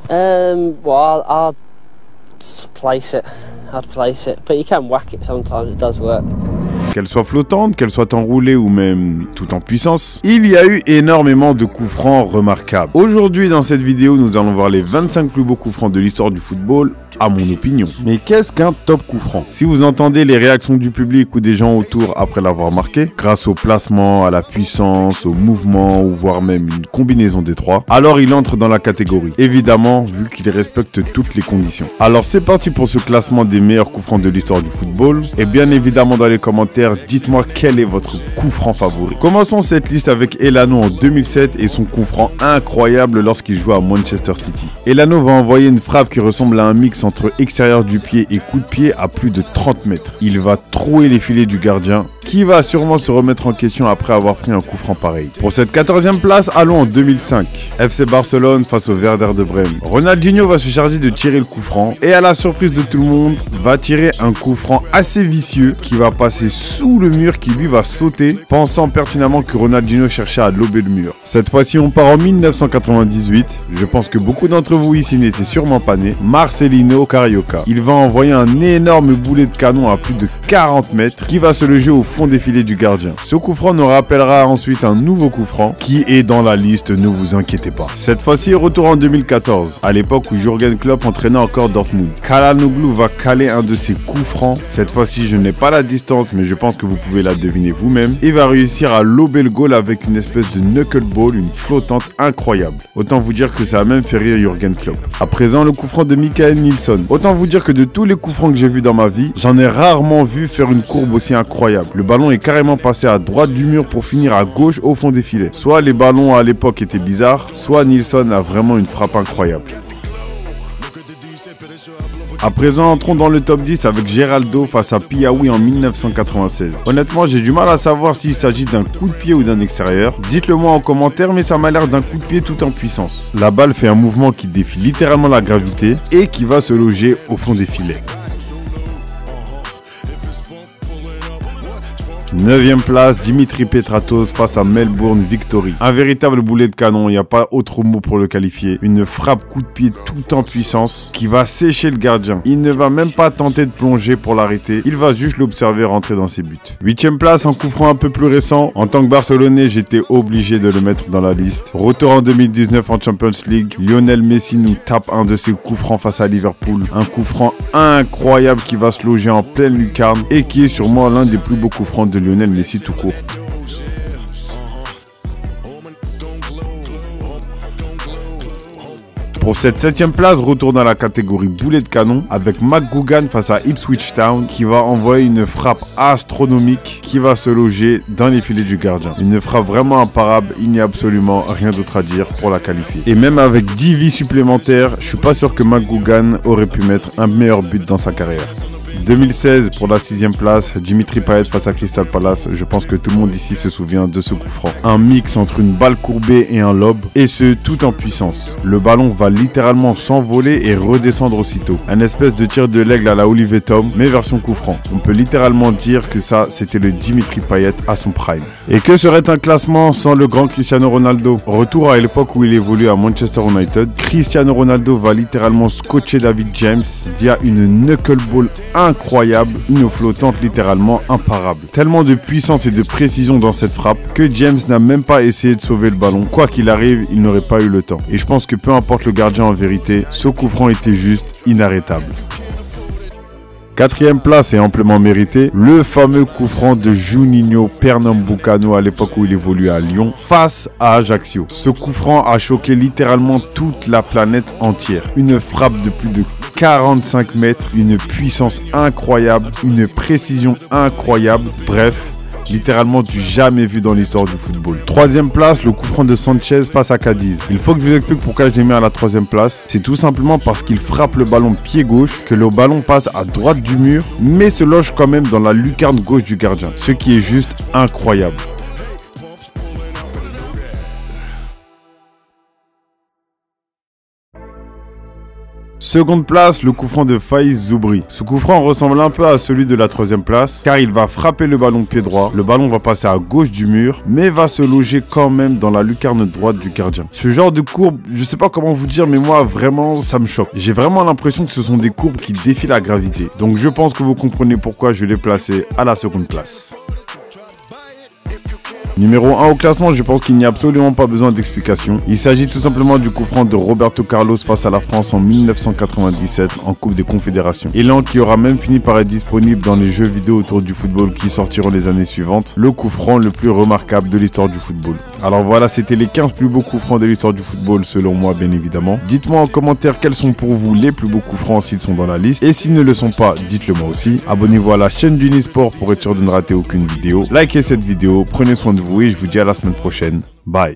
Well, I'll just place it. I'd place it, but you can whack it sometimes. It does work. Qu'elle soit flottante, qu'elle soit enroulée ou même tout en puissance, il y a eu énormément de coups francs remarquables. Aujourd'hui, dans cette vidéo, nous allons voir les 25 plus beaux coups francs de l'histoire du football, à mon opinion. Mais qu'est-ce qu'un top coup franc? Si vous entendez les réactions du public ou des gens autour après l'avoir marqué, grâce au placement, à la puissance, au mouvement ou voire même une combinaison des trois, alors il entre dans la catégorie. Évidemment, vu qu'il respecte toutes les conditions. Alors c'est parti pour ce classement des meilleurs coups francs de l'histoire du football. Et bien évidemment dans les commentaires, dites-moi quel est votre coup franc favori. Commençons cette liste avec Elano en 2007 et son coup franc incroyable lorsqu'il jouait à Manchester City. Elano va envoyer une frappe qui ressemble à un mix entre extérieur du pied et coup de pied à plus de 30 mètres. Il va trouer les filets du gardien, qui va sûrement se remettre en question après avoir pris un coup franc pareil. Pour cette 14e place, allons en 2005. FC Barcelone face au Werder de Brême. Ronaldinho va se charger de tirer le coup franc et à la surprise de tout le monde, va tirer un coup franc assez vicieux qui va passer sous le mur qui lui va sauter, pensant pertinemment que Ronaldinho cherchait à lober le mur. Cette fois-ci, on part en 1998. Je pense que beaucoup d'entre vous ici n'étaient sûrement pas nés. Marcelino Carioca. Il va envoyer un énorme boulet de canon à plus de 40 mètres qui va se loger au fond des filets du gardien. Ce coup franc nous rappellera ensuite un nouveau coup franc qui est dans la liste, ne vous inquiétez pas. Cette fois-ci, retour en 2014, à l'époque où Jürgen Klopp entraînait encore Dortmund. Çalhanoğlu va caler un de ses coups francs. Cette fois-ci, je n'ai pas la distance, mais je pense que vous pouvez la deviner vous-même. Il va réussir à lober le goal avec une espèce de knuckleball, une flottante incroyable. Autant vous dire que ça a même fait rire Jürgen Klopp. À présent, le coup franc de Mikael Nilsson. Autant vous dire que de tous les coups francs que j'ai vus dans ma vie, j'en ai rarement vu faire une courbe aussi incroyable. Le ballon est carrément passé à droite du mur pour finir à gauche au fond des filets. Soit les ballons à l'époque étaient bizarres, soit Nilsson a vraiment une frappe incroyable. À présent, entrons dans le top 10 avec Geraldo face à Piaoui en 1996. Honnêtement, j'ai du mal à savoir s'il s'agit d'un coup de pied ou d'un extérieur. Dites-le moi en commentaire, mais ça m'a l'air d'un coup de pied tout en puissance. La balle fait un mouvement qui défie littéralement la gravité et qui va se loger au fond des filets. 9e place, Dimitri Petratos face à Melbourne Victory. Un véritable boulet de canon, il n'y a pas autre mot pour le qualifier. Une frappe coup de pied tout en puissance qui va sécher le gardien. Il ne va même pas tenter de plonger pour l'arrêter, il va juste l'observer rentrer dans ses buts. 8e place, un coup franc un peu plus récent. En tant que Barcelonais, j'étais obligé de le mettre dans la liste. Retour en 2019 en Champions League, Lionel Messi nous tape un de ses coups francs face à Liverpool. Un coup franc incroyable qui va se loger en pleine lucarne et qui est sûrement l'un des plus beaux coups francs de Lionel Messi tout court. Pour cette 7e place, retour dans la catégorie boulet de canon avec McGugan face à Ipswich Town qui va envoyer une frappe astronomique qui va se loger dans les filets du gardien. Une frappe vraiment imparable, il n'y a absolument rien d'autre à dire pour la qualifier. Et même avec 10 vies supplémentaires, je suis pas sûr que McGugan aurait pu mettre un meilleur but dans sa carrière. 2016 pour la 6e place, Dimitri Payet face à Crystal Palace. Je pense que tout le monde ici se souvient de ce coup franc. Un mix entre une balle courbée et un lob, et ce tout en puissance. Le ballon va littéralement s'envoler et redescendre aussitôt. Un espèce de tir de l'aigle à la Olivier Tom, mais version coup franc. On peut littéralement dire que ça, c'était le Dimitri Payet à son prime. Et que serait un classement sans le grand Cristiano Ronaldo? Retour à l'époque où il évolue à Manchester United, Cristiano Ronaldo va littéralement scotcher David James via une knuckleball incroyable, une flottante littéralement imparable. Tellement de puissance et de précision dans cette frappe que James n'a même pas essayé de sauver le ballon. Quoi qu'il arrive, il n'aurait pas eu le temps. Et je pense que peu importe le gardien en vérité, ce coup franc était juste inarrêtable. 4e place et amplement mérité, le fameux coup franc de Juninho Pernambucano à l'époque où il évoluait à Lyon face à Ajaccio. Ce coup franc a choqué littéralement toute la planète entière. Une frappe de plus de 45 mètres, une puissance incroyable, une précision incroyable, bref, littéralement du jamais vu dans l'histoire du football. 3e place, le coup franc de Sanchez face à Cadiz. Il faut que je vous explique pourquoi je l'ai mis à la 3e place. C'est tout simplement parce qu'il frappe le ballon pied gauche, que le ballon passe à droite du mur, mais se loge quand même dans la lucarne gauche du gardien. Ce qui est juste incroyable. Seconde place, le coup franc de Faiz Zoubri. Ce coup franc ressemble un peu à celui de la troisième place, car il va frapper le ballon pied droit. Le ballon va passer à gauche du mur, mais va se loger quand même dans la lucarne droite du gardien. Ce genre de courbe, je sais pas comment vous dire, mais moi vraiment ça me choque. J'ai vraiment l'impression que ce sont des courbes qui défient la gravité. Donc je pense que vous comprenez pourquoi je l'ai placé à la seconde place. Numéro 1 au classement, je pense qu'il n'y a absolument pas besoin d'explication. Il s'agit tout simplement du coup franc de Roberto Carlos face à la France en 1997 en Coupe des Confédérations. Élan qui aura même fini par être disponible dans les jeux vidéo autour du football qui sortiront les années suivantes. Le coup franc le plus remarquable de l'histoire du football. Alors voilà, c'était les 15 plus beaux coups francs de l'histoire du football selon moi bien évidemment. Dites-moi en commentaire quels sont pour vous les plus beaux coups francs s'ils sont dans la liste. Et s'ils ne le sont pas, dites-le moi aussi. Abonnez-vous à la chaîne du Nisport pour être sûr de ne rater aucune vidéo. Likez cette vidéo, prenez soin de vous et je vous dis à la semaine prochaine. Bye.